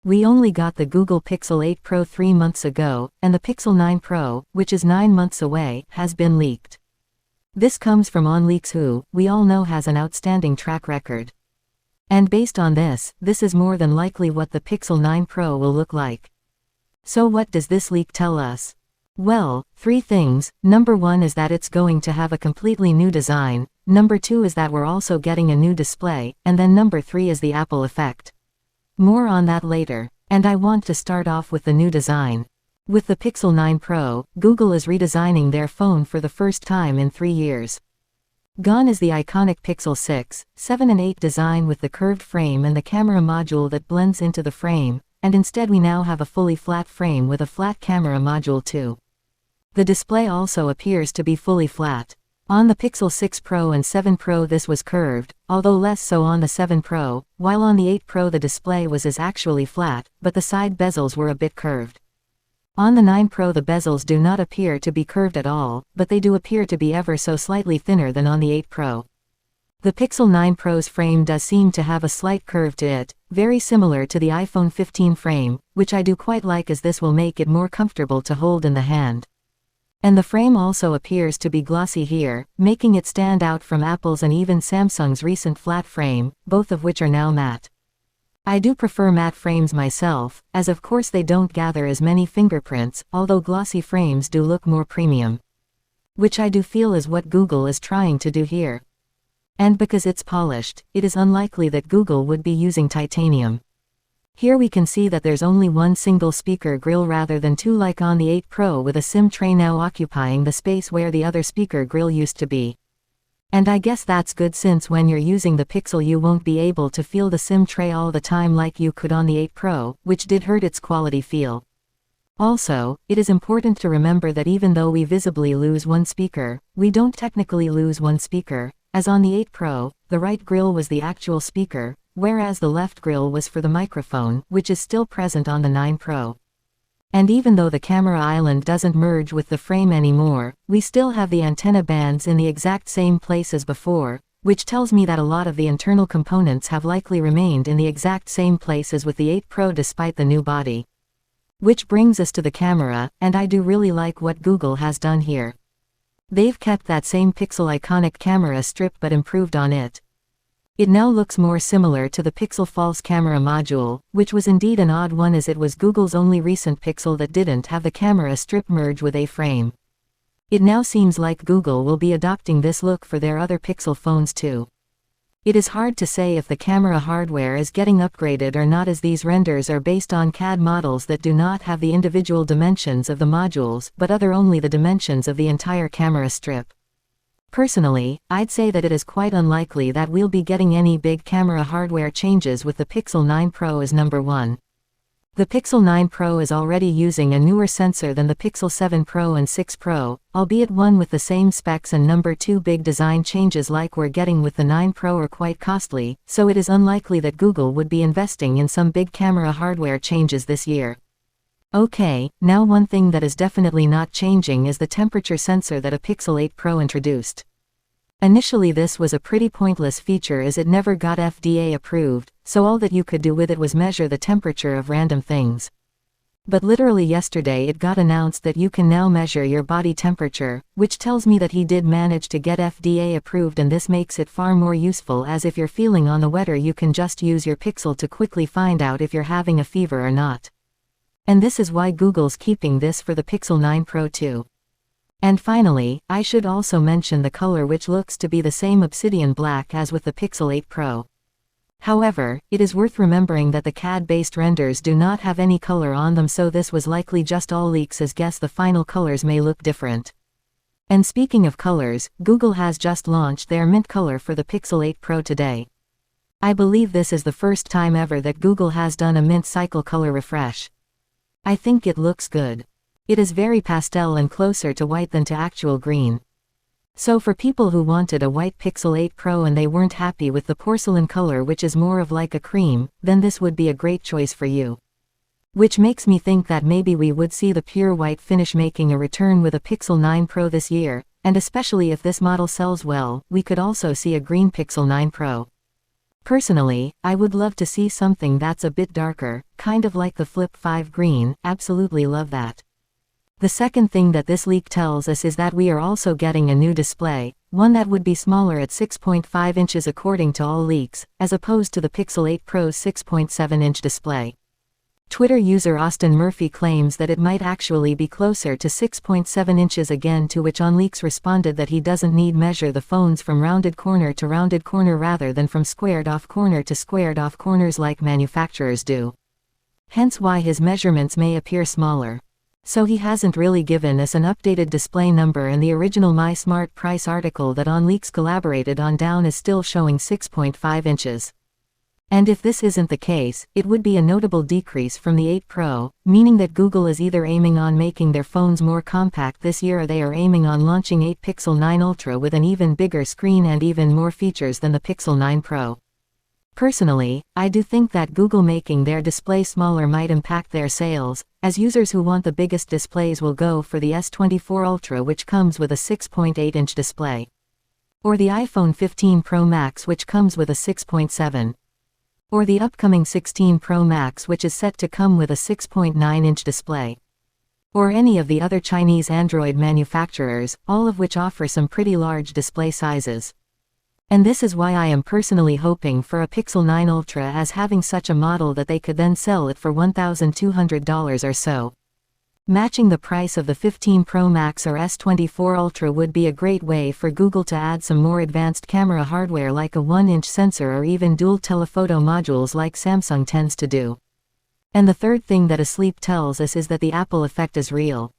We only got the Google Pixel 8 Pro 3 months ago, and the Pixel 9 Pro, which is 9 months away, has been leaked. This comes from Onleaks, who, we all know, has an outstanding track record. And based on this is more than likely what the Pixel 9 Pro will look like. So what does this leak tell us? Well, 3 things. Number 1 is that it's going to have a completely new design, number 2 is that we're also getting a new display, and then number 3 is the Apple effect. More on that later. And I want to start off with the new design. With the Pixel 9 Pro, Google is redesigning their phone for the first time in 3 years. Gone is the iconic Pixel 6, 7 and 8 design with the curved frame and the camera module that blends into the frame, and instead we now have a fully flat frame with a flat camera module too. The display also appears to be fully flat. On the Pixel 6 Pro and 7 Pro this was curved, although less so on the 7 Pro, while on the 8 Pro the display was actually flat, but the side bezels were a bit curved. On the 9 Pro the bezels do not appear to be curved at all, but they do appear to be ever so slightly thinner than on the 8 Pro. The Pixel 9 Pro's frame does seem to have a slight curve to it, very similar to the iPhone 15 frame, which I do quite like as this will make it more comfortable to hold in the hand. And the frame also appears to be glossy here, making it stand out from Apple's and even Samsung's recent flat frame, both of which are now matte. I do prefer matte frames myself, as of course they don't gather as many fingerprints, although glossy frames do look more premium. Which I do feel is what Google is trying to do here. And because it's polished, it is unlikely that Google would be using titanium. Here we can see that there's only one single speaker grill rather than 2 like on the 8 Pro, with a SIM tray now occupying the space where the other speaker grill used to be. And I guess that's good, since when you're using the Pixel you won't be able to feel the SIM tray all the time like you could on the 8 Pro, which did hurt its quality feel. Also, it is important to remember that even though we visibly lose one speaker, we don't technically lose one speaker, as on the 8 Pro, the right grill was the actual speaker, whereas the left grill was for the microphone, which is still present on the 9 Pro. And even though the camera island doesn't merge with the frame anymore, we still have the antenna bands in the exact same place as before, which tells me that a lot of the internal components have likely remained in the exact same place as with the 8 Pro despite the new body. Which brings us to the camera, and I do really like what Google has done here. They've kept that same Pixel iconic camera strip but improved on it. It now looks more similar to the Pixel false camera module, which was indeed an odd one as it was Google's only recent Pixel that didn't have the camera strip merge with a frame. It now seems like Google will be adopting this look for their other Pixel phones too. It is hard to say if the camera hardware is getting upgraded or not, as these renders are based on CAD models that do not have the individual dimensions of the modules but only the dimensions of the entire camera strip. Personally, I'd say that it is quite unlikely that we'll be getting any big camera hardware changes with the Pixel 9 Pro as number 1. The Pixel 9 Pro is already using a newer sensor than the Pixel 7 Pro and 6 Pro, albeit one with the same specs, and number 2 big design changes like we're getting with the 9 Pro are quite costly, so it is unlikely that Google would be investing in some big camera hardware changes this year. Okay, now one thing that is definitely not changing is the temperature sensor that a Pixel 8 Pro introduced. Initially this was a pretty pointless feature as it never got FDA approved, so all that you could do with it was measure the temperature of random things. But literally yesterday it got announced that you can now measure your body temperature, which tells me that he did manage to get FDA approved, and this makes it far more useful, as if you're feeling on the weather you can just use your Pixel to quickly find out if you're having a fever or not. And this is why Google's keeping this for the Pixel 9 Pro too. And finally, I should also mention the color, which looks to be the same obsidian black as with the Pixel 8 Pro. However, it is worth remembering that the CAD-based renders do not have any color on them, so this was likely just all leaks, as guess the final colors may look different. And speaking of colors, Google has just launched their mint color for the Pixel 8 Pro today. I believe this is the first time ever that Google has done a mint cycle color refresh. I think it looks good. It is very pastel and closer to white than to actual green. So for people who wanted a white Pixel 8 Pro and they weren't happy with the porcelain color, which is more of like a cream, then this would be a great choice for you. Which makes me think that maybe we would see the pure white finish making a return with a Pixel 9 Pro this year, and especially if this model sells well, we could also see a green Pixel 9 Pro. Personally, I would love to see something that's a bit darker, kind of like the Flip 5 green. Absolutely love that. The second thing that this leak tells us is that we are also getting a new display, one that would be smaller at 6.5 inches according to all leaks, as opposed to the Pixel 8 Pro's 6.7-inch display. Twitter user Austin Murphy claims that it might actually be closer to 6.7 inches again, to which Onleaks responded that he doesn't need measure the phones from rounded corner to rounded corner rather than from squared off corner to squared off corners like manufacturers do. Hence why his measurements may appear smaller. So he hasn't really given us an updated display number, and the original My Smart Price article that Onleaks collaborated on down is still showing 6.5 inches. And if this isn't the case, it would be a notable decrease from the 8 Pro, meaning that Google is either aiming on making their phones more compact this year, or they are aiming on launching 8 Pixel 9 Ultra with an even bigger screen and even more features than the Pixel 9 Pro. Personally, I do think that Google making their display smaller might impact their sales, as users who want the biggest displays will go for the S24 Ultra, which comes with a 6.8-inch display. Or the iPhone 15 Pro Max, which comes with a 6.7. Or the upcoming 16 Pro Max, which is set to come with a 6.9-inch display. Or any of the other Chinese Android manufacturers, all of which offer some pretty large display sizes. And this is why I am personally hoping for a Pixel 9 Ultra as having such a model that they could then sell it for $1,200 or so. Matching the price of the 15 Pro Max or S24 Ultra would be a great way for Google to add some more advanced camera hardware like a 1-inch sensor or even dual telephoto modules like Samsung tends to do. And the third thing that Asleep tells us is that the Apple effect is real.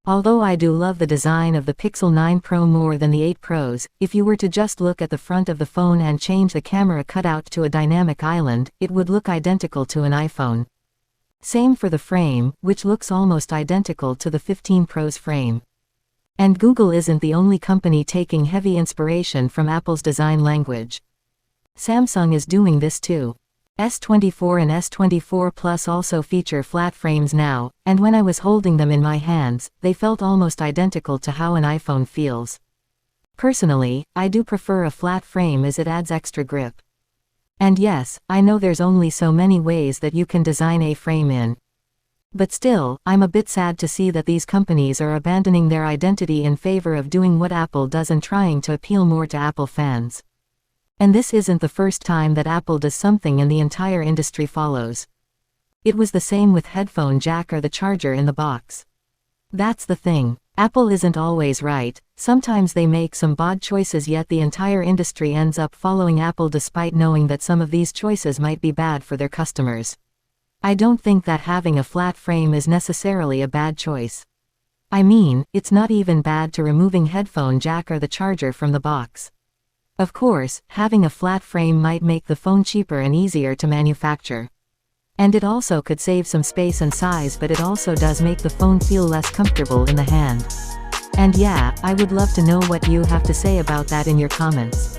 Although I do love the design of the Pixel 9 Pro more than the 8 Pros, if you were to just look at the front of the phone and change the camera cutout to a dynamic island, it would look identical to an iPhone. Same for the frame, which looks almost identical to the 15 Pro's frame. And Google isn't the only company taking heavy inspiration from Apple's design language. Samsung is doing this too. S24 and S24 Plus also feature flat frames now, and when I was holding them in my hands, they felt almost identical to how an iPhone feels. Personally, I do prefer a flat frame as it adds extra grip. And yes, I know there's only so many ways that you can design a frame in. But still, I'm a bit sad to see that these companies are abandoning their identity in favor of doing what Apple does and trying to appeal more to Apple fans. And this isn't the first time that Apple does something and the entire industry follows. It was the same with headphone jack or the charger in the box. That's the thing. Apple isn't always right, sometimes they make some bad choices, yet the entire industry ends up following Apple despite knowing that some of these choices might be bad for their customers. I don't think that having a flat frame is necessarily a bad choice. I mean, it's not even bad to removing headphone jack or the charger from the box. Of course, having a flat frame might make the phone cheaper and easier to manufacture. And it also could save some space and size, but it also does make the phone feel less comfortable in the hand. And yeah, I would love to know what you have to say about that in your comments.